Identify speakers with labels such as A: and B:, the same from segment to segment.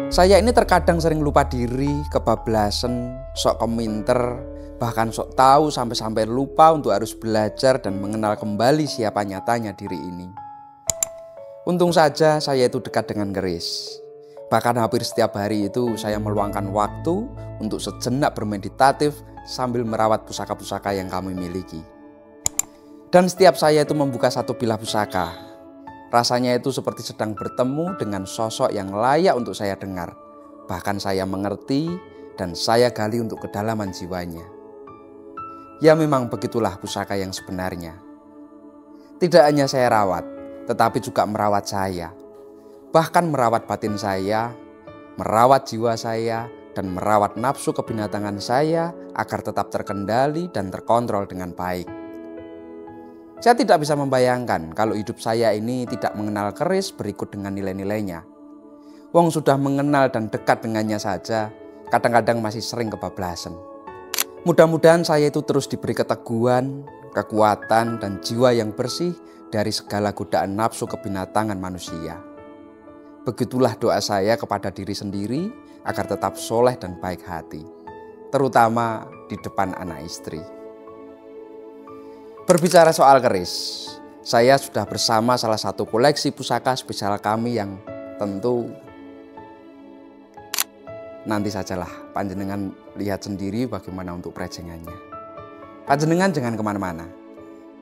A: Saya ini terkadang sering lupa diri, kebablasan, sok keminter, bahkan sok tahu sampai lupa untuk harus belajar dan mengenal kembali siapa nyatanya diri ini. Untung saja saya itu dekat dengan keris. Bahkan hampir setiap hari itu saya meluangkan waktu untuk sejenak bermeditatif sambil merawat pusaka-pusaka yang kami miliki. Dan setiap saya itu membuka satu bilah pusaka, rasanya itu seperti sedang bertemu dengan sosok yang layak untuk saya dengar. Bahkan saya mengerti dan saya gali untuk kedalaman jiwanya. Ya memang begitulah pusaka yang sebenarnya. Tidak hanya saya rawat, tetapi juga merawat saya. Bahkan merawat batin saya, merawat jiwa saya, dan merawat nafsu kebinatangan saya agar tetap terkendali dan terkontrol dengan baik. Saya tidak bisa membayangkan kalau hidup saya ini tidak mengenal keris berikut dengan nilai-nilainya. Wong sudah mengenal dan dekat dengannya saja, kadang-kadang masih sering kebablasan. Mudah-mudahan saya itu terus diberi keteguhan, kekuatan, dan jiwa yang bersih dari segala godaan nafsu kebinatangan manusia. Begitulah doa saya kepada diri sendiri agar tetap soleh dan baik hati, terutama di depan anak istri. Berbicara soal keris, saya sudah bersama salah satu koleksi pusaka spesial kami yang tentu nanti sajalah panjenengan lihat sendiri bagaimana untuk prejengannya. Panjenengan jangan kemana-mana.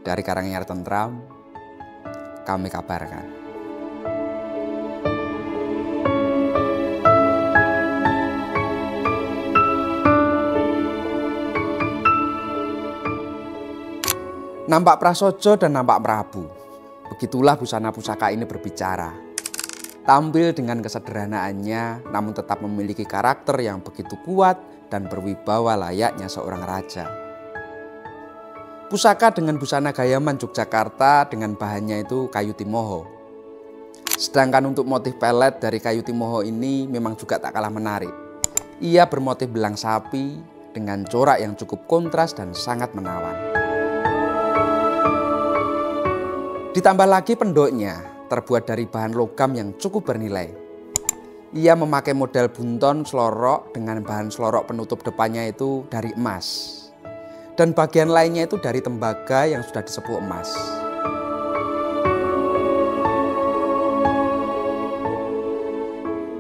A: Dari Karanganyar Tentram, kami kabarkan. Nampak prasojo dan nampak prabu. Begitulah busana pusaka ini berbicara. Tampil dengan kesederhanaannya, namun tetap memiliki karakter yang begitu kuat dan berwibawa layaknya seorang raja. Pusaka dengan busana Gayaman Yogyakarta dengan bahannya itu kayu timoho. Sedangkan untuk motif pelet dari kayu timoho ini memang juga tak kalah menarik. Ia bermotif belang sapi dengan corak yang cukup kontras dan sangat menawan. Ditambah lagi pendoknya terbuat dari bahan logam yang cukup bernilai. Ia memakai model bunton selorok dengan bahan selorok penutup depannya itu dari emas. Dan bagian lainnya itu dari tembaga yang sudah disepuh emas.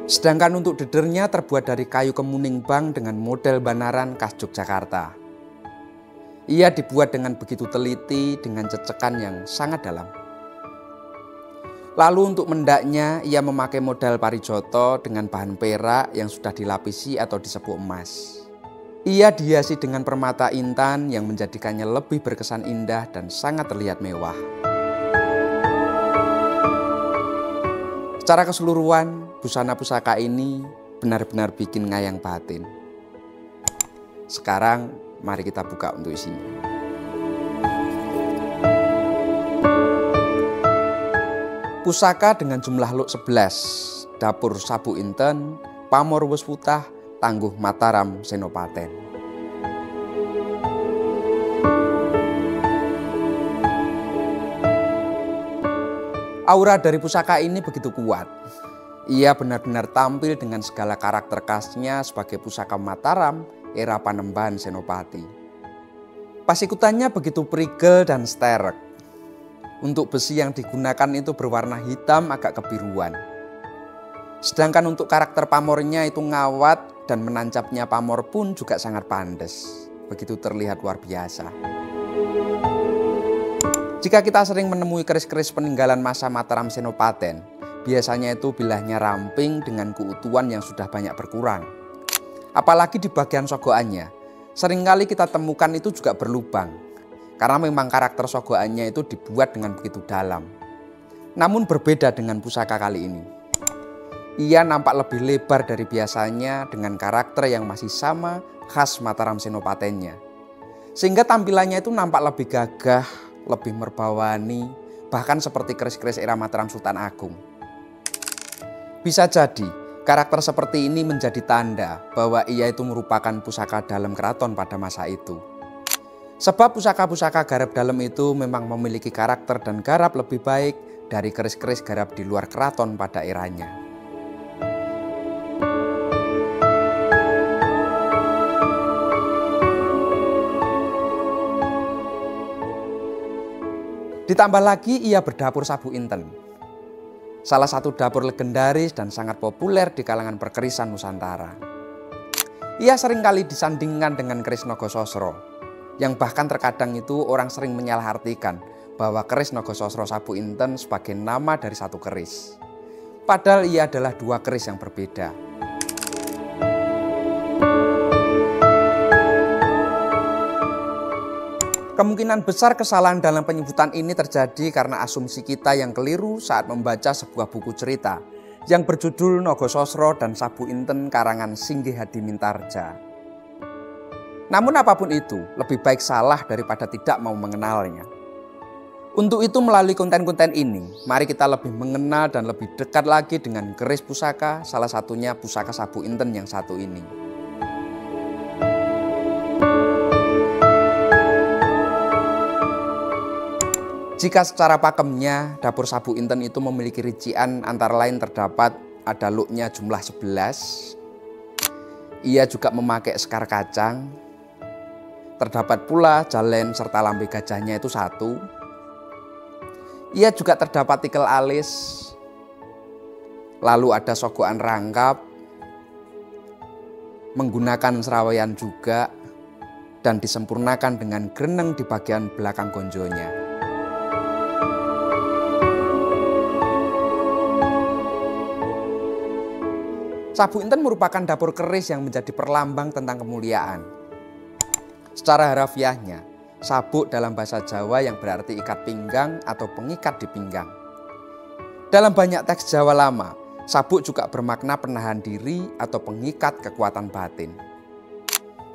A: Sedangkan untuk dedernya terbuat dari kayu kemuning bang dengan model banaran khas Yogyakarta. Ia dibuat dengan begitu teliti dengan cecekan yang sangat dalam. Lalu untuk mendaknya ia memakai model parijoto dengan bahan perak yang sudah dilapisi atau disepuh emas. Ia dihiasi dengan permata intan yang menjadikannya lebih berkesan indah dan sangat terlihat mewah. Secara keseluruhan, busana pusaka ini benar-benar bikin ngayang batin. Sekarang mari kita buka untuk isinya. Pusaka dengan jumlah luk 11, dapur sabu inten, pamor wus putah, tangguh Mataram Senopaten. Aura dari pusaka ini begitu kuat. Ia benar-benar tampil dengan segala karakter khasnya sebagai pusaka Mataram era Panembahan Senopati. Pasikutannya begitu prigel dan sterek. Untuk besi yang digunakan itu berwarna hitam agak kebiruan. Sedangkan untuk karakter pamornya itu ngawat dan menancapnya pamor pun juga sangat pandas. Begitu terlihat luar biasa. Jika kita sering menemui keris-keris peninggalan masa Mataram Senopaten, biasanya itu bilahnya ramping dengan keutuhan yang sudah banyak berkurang. Apalagi di bagian sogokannya, seringkali kita temukan itu juga berlubang. Karena memang karakter sogokannya itu dibuat dengan begitu dalam. Namun berbeda dengan pusaka kali ini. Ia nampak lebih lebar dari biasanya dengan karakter yang masih sama khas Mataram Senopatennya. Sehingga tampilannya itu nampak lebih gagah, lebih merbawani, bahkan seperti keris-keris era Mataram Sultan Agung. Bisa jadi karakter seperti ini menjadi tanda bahwa ia itu merupakan pusaka dalam keraton pada masa itu. Sebab pusaka-pusaka garap dalam itu memang memiliki karakter dan garap lebih baik dari keris-keris garap di luar keraton pada eranya. Ditambah lagi ia berdapur Sabu Inten, salah satu dapur legendaris dan sangat populer di kalangan perkerisan Nusantara. Ia seringkali disandingkan dengan keris Nogososro, yang bahkan terkadang itu orang sering menyalahartikan bahwa keris Nogososro Sabu Inten sebagai nama dari satu keris. Padahal ia adalah dua keris yang berbeda. Kemungkinan besar kesalahan dalam penyebutan ini terjadi karena asumsi kita yang keliru saat membaca sebuah buku cerita yang berjudul Nogososro dan Sabu Inten karangan Singgih Hadimintarja. Namun apapun itu, lebih baik salah daripada tidak mau mengenalnya. Untuk itu melalui konten-konten ini, mari kita lebih mengenal dan lebih dekat lagi dengan keris pusaka, salah satunya pusaka Sabu Inten yang satu ini. Jika secara pakemnya, dapur Sabu Inten itu memiliki rincian antara lain terdapat ada luknya jumlah 11. Ia juga memakai sekar kacang. Terdapat pula jalen serta lambe gajahnya itu 1. Ia juga terdapat tikel alis. Lalu ada sogokan rangkap. Menggunakan serawean juga. Dan disempurnakan dengan greneng di bagian belakang gonjonya. Sabu Inten merupakan dapur keris yang menjadi perlambang tentang kemuliaan. Secara harafiahnya, sabuk dalam bahasa Jawa yang berarti ikat pinggang atau pengikat di pinggang. Dalam banyak teks Jawa lama, sabuk juga bermakna penahan diri atau pengikat kekuatan batin.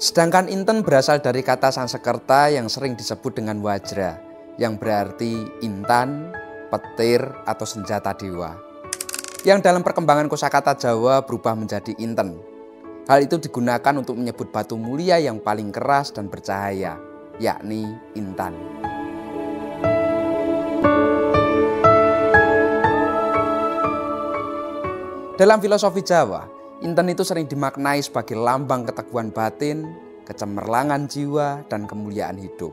A: Sedangkan Inten berasal dari kata Sanskerta yang sering disebut dengan wajra, yang berarti intan, petir, atau senjata dewa. Yang dalam perkembangan kosakata Jawa berubah menjadi Inten. Hal itu digunakan untuk menyebut batu mulia yang paling keras dan bercahaya, yakni intan. Dalam filosofi Jawa, Inten itu sering dimaknai sebagai lambang keteguhan batin, kecemerlangan jiwa, dan kemuliaan hidup.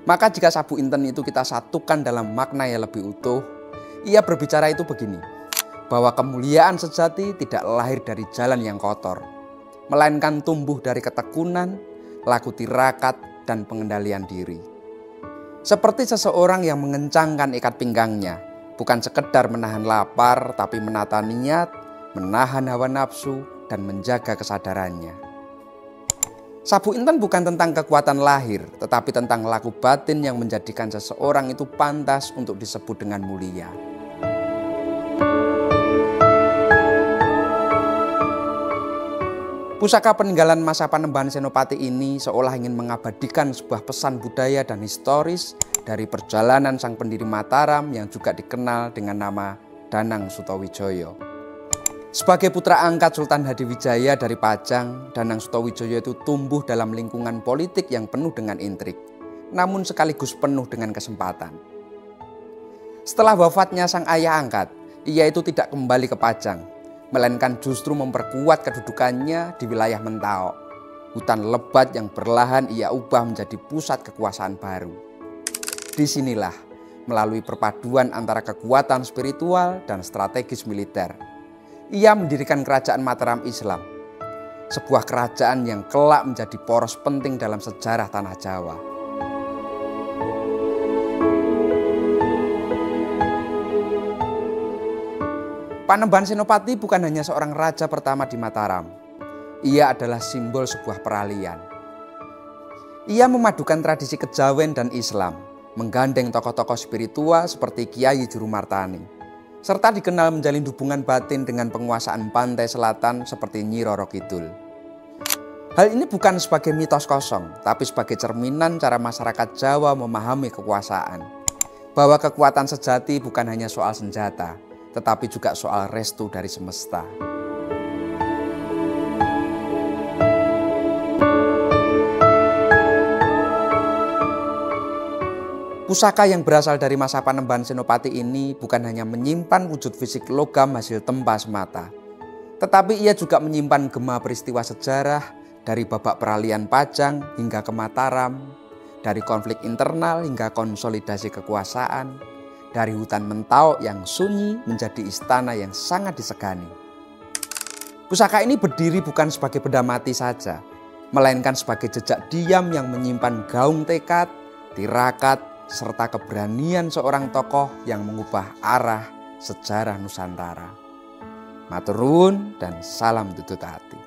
A: Maka jika Sabu Inten itu kita satukan dalam makna yang lebih utuh, ia berbicara itu begini, bahwa kemuliaan sejati tidak lahir dari jalan yang kotor, melainkan tumbuh dari ketekunan, laku tirakat, dan pengendalian diri. Seperti seseorang yang mengencangkan ikat pinggangnya, bukan sekedar menahan lapar, tapi menata niat, menahan hawa nafsu, dan menjaga kesadarannya. Sabu Inten bukan tentang kekuatan lahir, tetapi tentang laku batin yang menjadikan seseorang itu pantas untuk disebut dengan mulia. Pusaka peninggalan masa Panembahan Senopati ini seolah ingin mengabadikan sebuah pesan budaya dan historis dari perjalanan sang pendiri Mataram yang juga dikenal dengan nama Danang Sutawijaya. Sebagai putra angkat Sultan Hadiwijaya dari Pajang, Danang Sutawijaya itu tumbuh dalam lingkungan politik yang penuh dengan intrik, namun sekaligus penuh dengan kesempatan. Setelah wafatnya sang ayah angkat, ia itu tidak kembali ke Pajang, melainkan justru memperkuat kedudukannya di wilayah Mentawai. Hutan lebat yang berlahan ia ubah menjadi pusat kekuasaan baru. Disinilah, melalui perpaduan antara kekuatan spiritual dan strategis militer, ia mendirikan kerajaan Mataram Islam, sebuah kerajaan yang kelak menjadi poros penting dalam sejarah tanah Jawa. Panembahan Senopati bukan hanya seorang raja pertama di Mataram. Ia adalah simbol sebuah peralihan. Ia memadukan tradisi kejawen dan Islam, menggandeng tokoh-tokoh spiritual seperti Kiai Jurumartani, serta dikenal menjalin hubungan batin dengan penguasaan pantai selatan seperti Nyi Roro Kidul. Hal ini bukan sebagai mitos kosong, tapi sebagai cerminan cara masyarakat Jawa memahami kekuasaan. Bahwa kekuatan sejati bukan hanya soal senjata, tetapi juga soal restu dari semesta. Pusaka yang berasal dari masa Panembahan Senopati ini bukan hanya menyimpan wujud fisik logam hasil tempa semata, tetapi ia juga menyimpan gema peristiwa sejarah dari babak peralihan Pajang hingga ke Mataram, Dari konflik internal hingga konsolidasi kekuasaan, dari hutan Mentau yang sunyi menjadi istana yang sangat disegani. Pusaka ini berdiri bukan sebagai benda mati saja, melainkan sebagai jejak diam yang menyimpan gaung tekad, tirakat, serta keberanian seorang tokoh yang mengubah arah sejarah Nusantara. Matur nuwun dan salam tutut hati.